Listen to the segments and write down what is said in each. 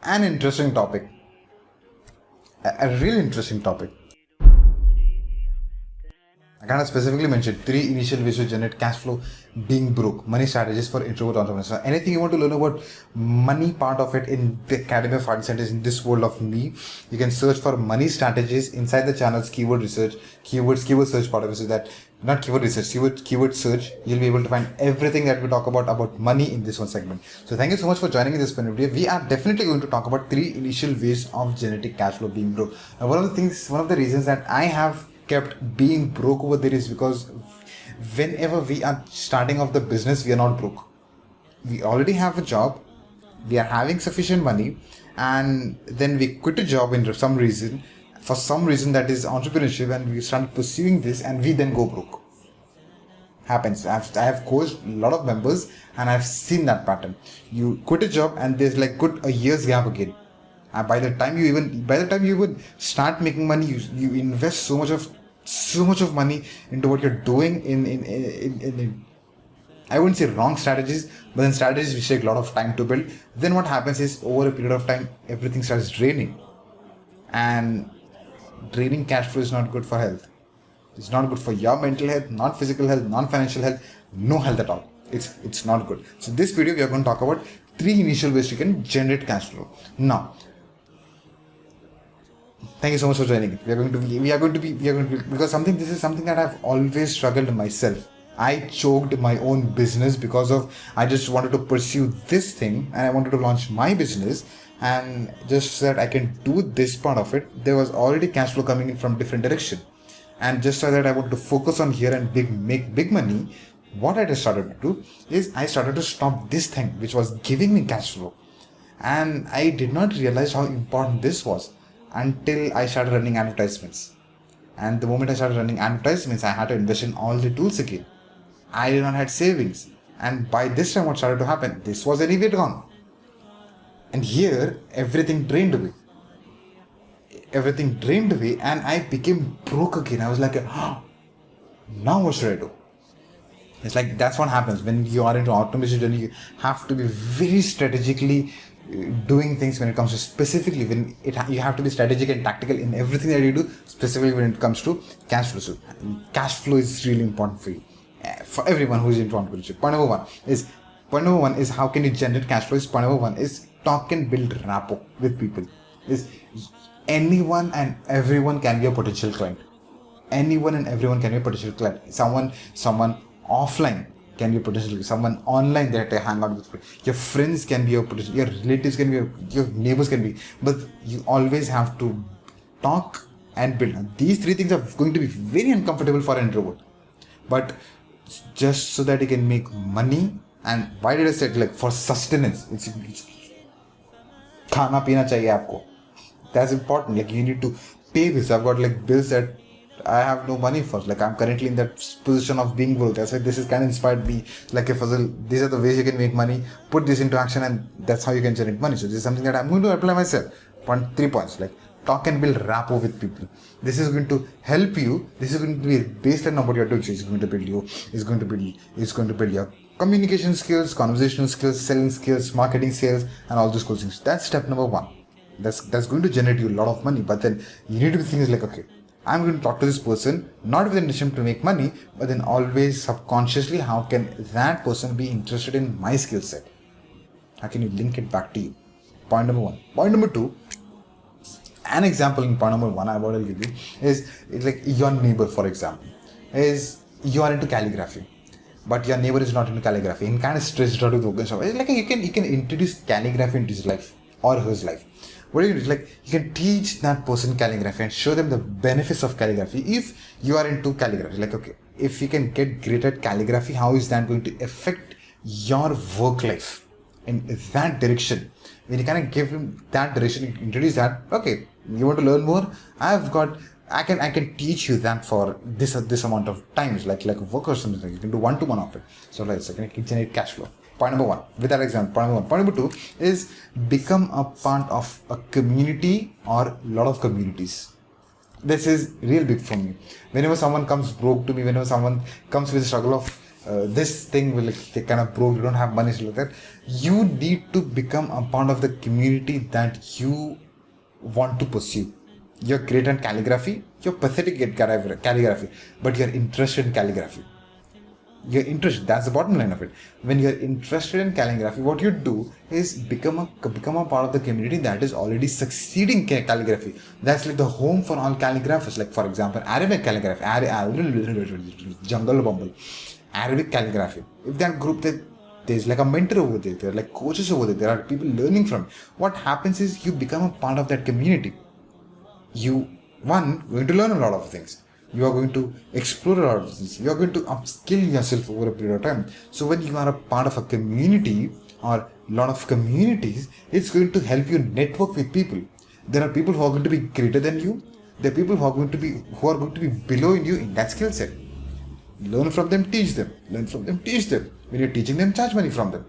an interesting topic, a really interesting topic. I kind of specifically mentioned 3 initial ways to generate cash flow being broke, money strategies for introvert entrepreneurs. So anything you want to learn about money part of it in the Academy of Art Centers in this world of me, you can search for money strategies inside the channel's keyword research, keyword search part of it. So that not keyword research, keyword search, you'll be able to find everything that we talk about money in this one segment. So thank you so much for joining in this video. We are definitely going to talk about 3 initial ways of generating cash flow being broke. And one of the reasons that I have kept being broke over there is because whenever we are starting off the business, we are not broke. We already have a job, we are having sufficient money, and then we quit a job for some reason that is entrepreneurship, and we start pursuing this and we then go broke. Happens. I have coached a lot of members and I've seen that pattern. You quit a job and there's like a year's gap again. And by the time you even start making money, you invest so much of money into what you're doing in I wouldn't say wrong strategies, but then strategies which take a lot of time to build. Then what happens is over a period of time, everything starts draining, and draining cash flow is not good for health. It's not good for your mental health, not physical health, not financial health, no health at all. It's not good. So this video we are going to talk about 3 initial ways you can generate cash flow. Now, thank you so much for joining. We are going to be because this is something that I've always struggled myself. I choked my own business because I just wanted to pursue this thing and I wanted to launch my business, and just so that I can do this part of it, there was already cash flow coming in from different direction. And just so that I want to focus on here and make big money, what I just started to do is I started to stop this thing which was giving me cash flow. And I did not realize how important this was until I started running advertisements. And the moment I started running advertisements, I had to invest in all the tools again. I did not have savings. And by this time, what started to happen? This was anyway gone. And here, everything drained away. And I became broke again. I was like, now what should I do? It's like, that's what happens when you are into automation journey. You have to be very strategically doing things when it comes to specifically you have to be strategic and tactical in everything that you do, specifically when it comes to cash flow. So cash flow is really important for you, for everyone who is into entrepreneurship. Point number one is how can you generate cash flow. Point number one is talk and build rapport with people. Is anyone and everyone can be a potential client. Someone offline can be a potential, someone online that I hang out with. Your friends can be a potential, your relatives can be, your neighbors can be, but you always have to talk and build. These 3 things are going to be very uncomfortable for an introvert, but just so that you can make money. And why did I say it? Like for sustenance, it's khana pina chahiye aapko. That's important. Like you need to pay bills. I've got like bills that I have no money for. Like I'm currently in that position of being broke. That's why this is kind of inspired me. Like if these are the ways you can make money. Put this into action, and that's how you can generate money. So this is something that I'm going to apply myself. 3 points. Like talk and build rapport with people. This is going to help you. This is going to be a baseline of what you're doing. So it's going to build you. It's going to build your communication skills, conversational skills, selling skills, marketing sales, and all those cool things. That's step number 1. That's going to generate you a lot of money. But then you need to be thinking like, okay, I'm going to talk to this person, not with the intention to make money, but then always subconsciously, how can that person be interested in my skill set? How can you link it back to you? Point number 1. Point number 2, an example in point number 1 I want to give you is like your neighbor, for example, is you are into calligraphy, but your neighbor is not into calligraphy and kind of stressed out with work. It's like you can introduce calligraphy into his life or her life. What do you do? Like you can teach that person calligraphy and show them the benefits of calligraphy. If you are into calligraphy, like okay, if you can get great at calligraphy, how is that going to affect your work life in that direction? When you kind of give him that direction, you introduce that. Okay, you want to learn more? I can teach you that for this amount of times, like work or something. You can do 1-to-1 of it. So like I can generate cash flow. Point number 1, with that example, point number 1. Point number 2 is become a part of a community or a lot of communities. This is real big for me. Whenever someone comes broke to me, whenever someone comes with a struggle of this thing will like they kind of broke, you don't have money, so like that. You need to become a part of the community that you want to pursue. You're great at calligraphy, you're pathetic at calligraphy, but you're interested in calligraphy. You're interested, that's the bottom line of it. When you're interested in calligraphy, what you do is become a part of the community that is already succeeding calligraphy. That's like the home for all calligraphers. Like for example, Arabic calligraphy, jungle bumble, Arabic calligraphy. If that group, there's like a mentor over there, there are like coaches over there, there are people learning from. What happens is you become a part of that community. You going to learn a lot of things. You are going to explore a lot of things. You are going to upskill yourself over a period of time. So when you are a part of a community or a lot of communities, it's going to help you network with people. There are people who are going to be greater than you. There are people who are going to be below you in that skill set. Learn from them, teach them. Learn from them, teach them. When you're teaching them, charge money from them.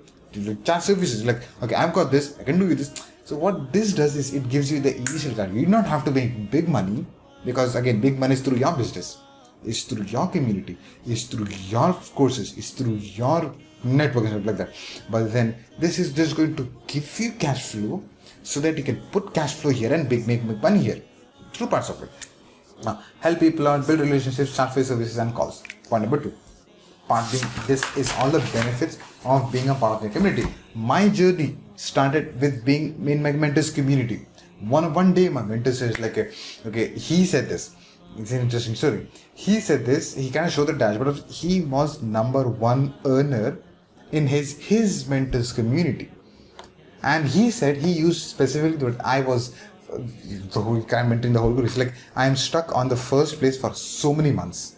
Charge services. Like, okay, I've got this, I can do this. So what this does is it gives you the initial start. You do not have to make big money, because again, big money is through your business, it's through your community, it's through your courses, it's through your network and stuff like that. But then this is just going to give you cash flow so that you can put cash flow here and make money here. Two parts of it. Now, help people out, build relationships, start free services and calls. Point number 2. This is all the benefits of being a part of a community. My journey started with being in my mentor's community. One day my mentor says like, okay, he said this. It's an interesting story. He said this, he kind of showed the dashboard of, he was number 1 earner in his mentor's community. And he said he used specifically that I was, the whole kind of mentoring the whole group. It's like, I am stuck on the first place for so many months.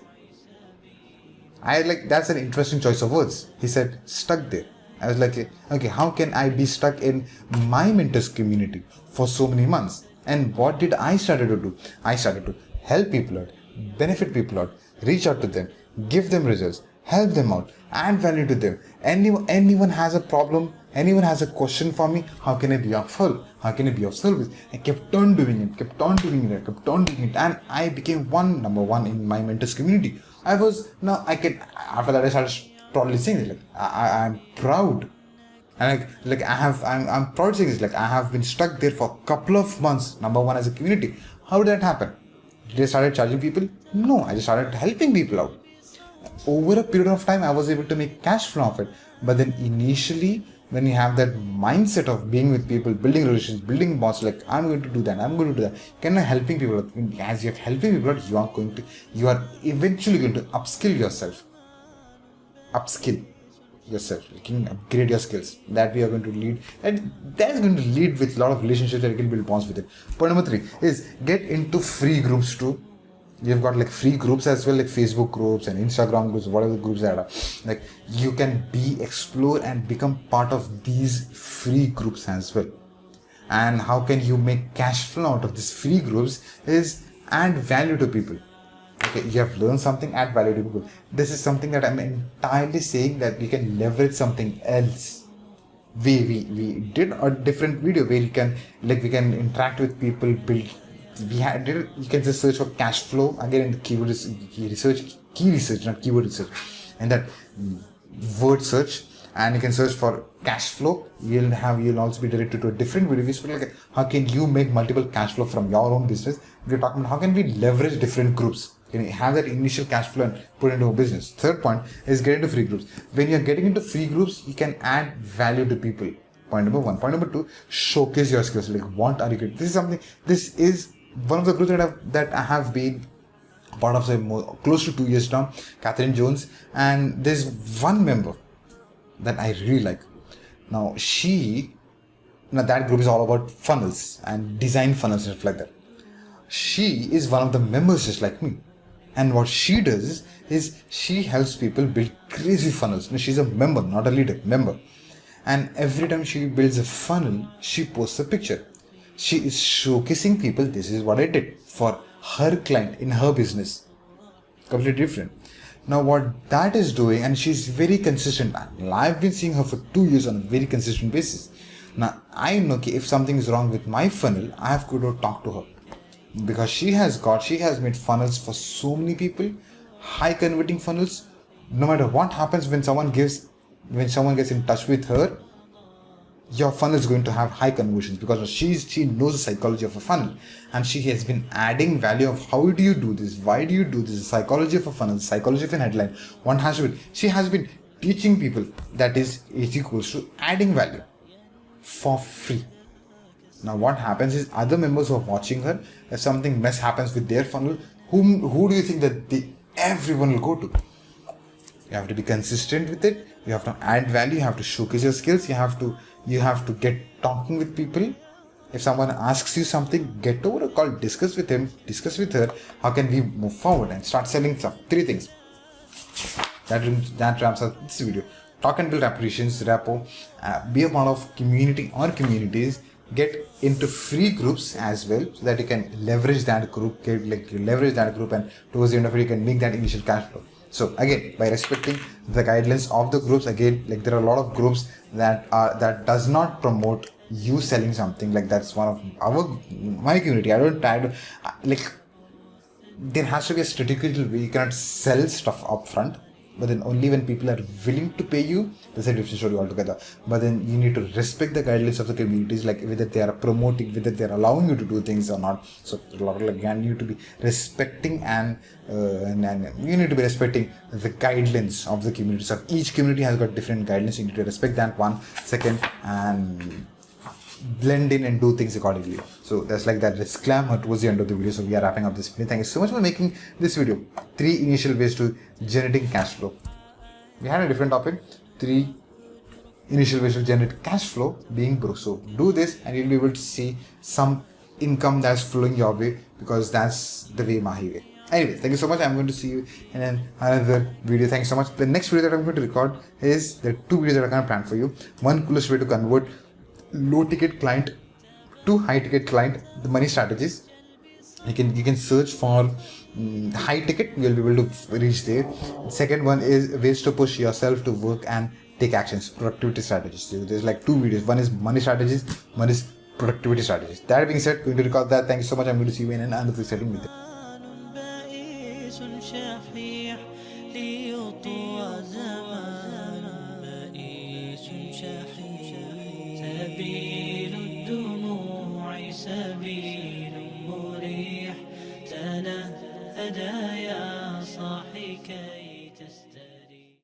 That's an interesting choice of words. He said, stuck there. I was like, okay, how can I be stuck in my mentor's community for so many months? And what did I started to do? I started to help people out, benefit people out, reach out to them, give them results, help them out, add value to them. Anyone has a problem, anyone has a question for me, how can I be of help? How can I be of service? I kept on doing it, and I became number one in my mentor's community. After that I started proudly saying it, like I'm proud. And I'm proud saying this, like I have been stuck there for a couple of months, number 1 as a community. How did that happen? Did I started charging people? No, I just started helping people out. Over a period of time, I was able to make cash flow of it. But then initially, when you have that mindset of being with people, building relations, building bonds, like I'm going to do that, kind of helping people out. As you're helping people out, you are eventually going to upskill yourself. You can upgrade your skills. That we are going to lead, and that's going to lead with a lot of relationships that you can build bonds with it. Point number 3 is get into free groups too. You've got like free groups as well, like Facebook groups and Instagram groups, whatever the groups that are. Like you can explore and become part of these free groups as well. And how can you make cash flow out of these free groups is add value to people. Okay, you have learned something, add value to people. This is something that I'm entirely saying that we can leverage something else. We did a different video where we can interact with people, build. You can just search for cash flow again in the key research, not keyword research, and that word search, and you can search for cash flow. You'll also be directed to a different video. Like how can you make multiple cash flow from your own business? We're talking about how can we leverage different groups. Can you have that initial cash flow and put it into a business? Third point is get into free groups. When you're getting into free groups, you can add value to people. Point number 1. Point number 2, showcase your skills. Like what are you good? This is one of the groups that I have been part of close to 2 years now, Catherine Jones, and there's one member that I really like. Now that group is all about funnels and design funnels and stuff like that. She is one of the members just like me. And what she does is she helps people build crazy funnels. Now, she's a member, not a leader, member. And every time she builds a funnel, she posts a picture. She is showcasing people, this is what I did for her client in her business. Completely different. Now what that is doing, and she's very consistent. I've been seeing her for 2 years on a very consistent basis. Now I know if something is wrong with my funnel, I have to go talk to her. Because she has made funnels for so many people, high converting funnels, no matter what happens when someone gets in touch with her, your funnel is going to have high conversions, because she knows the psychology of a funnel, and she has been adding value of how do you do this, why do you do this, the psychology of a funnel, the psychology of an headline. She has been teaching people that is equals to adding value for free. Now what happens is, other members who are watching her, if something mess happens with their funnel, who do you think that everyone will go to? You have to be consistent with it. You have to add value. You have to showcase your skills. You have to get talking with people. If someone asks you something, get over a call, discuss with him, discuss with her. How can we move forward and start selling stuff? 3 things. That wraps up this video. Talk and build appreciations, rapport. Be a part of community or communities. Get into free groups as well, so that you can leverage that group. And towards the end of it, you can make that initial cash flow. So again, by respecting the guidelines of the groups, again, like there are a lot of groups that does not promote you selling something. Like that's one of my community. I don't like, there has to be a strategical way. You cannot sell stuff up front, but then only when people are willing to pay you, that's a different story altogether. But then you need to respect the guidelines of the communities, like whether they are promoting, whether they are allowing you to do things or not. So a lot of, like, you need to be respecting and you need to be respecting the guidelines of the communities. Of each community has got different guidelines. You need to respect that one. Second, and blend in and do things accordingly. So that's like that disclaimer towards the end of the video. So we are wrapping up this video. Thank you so much for making this video. 3 initial ways to generating cash flow. We had a different topic. 3 initial ways to generate cash flow being broke. So do this and you'll be able to see some income that's flowing your way, because that's the way Mahi way. Anyway, thank you so much. I'm going to see you in another video. Thanks so much. The next video that I'm going to record is the 2 videos that I kind of planned for you. One coolest way to convert low ticket client to high ticket client, the money strategies. You can search for high ticket, you'll be able to reach there. Second one is ways to push yourself to work and take actions, productivity strategies. So there's like 2 videos. One is money strategies, one is productivity strategies. That being said, going to record that. Thank you so much. I'm going to see you in another exciting video. be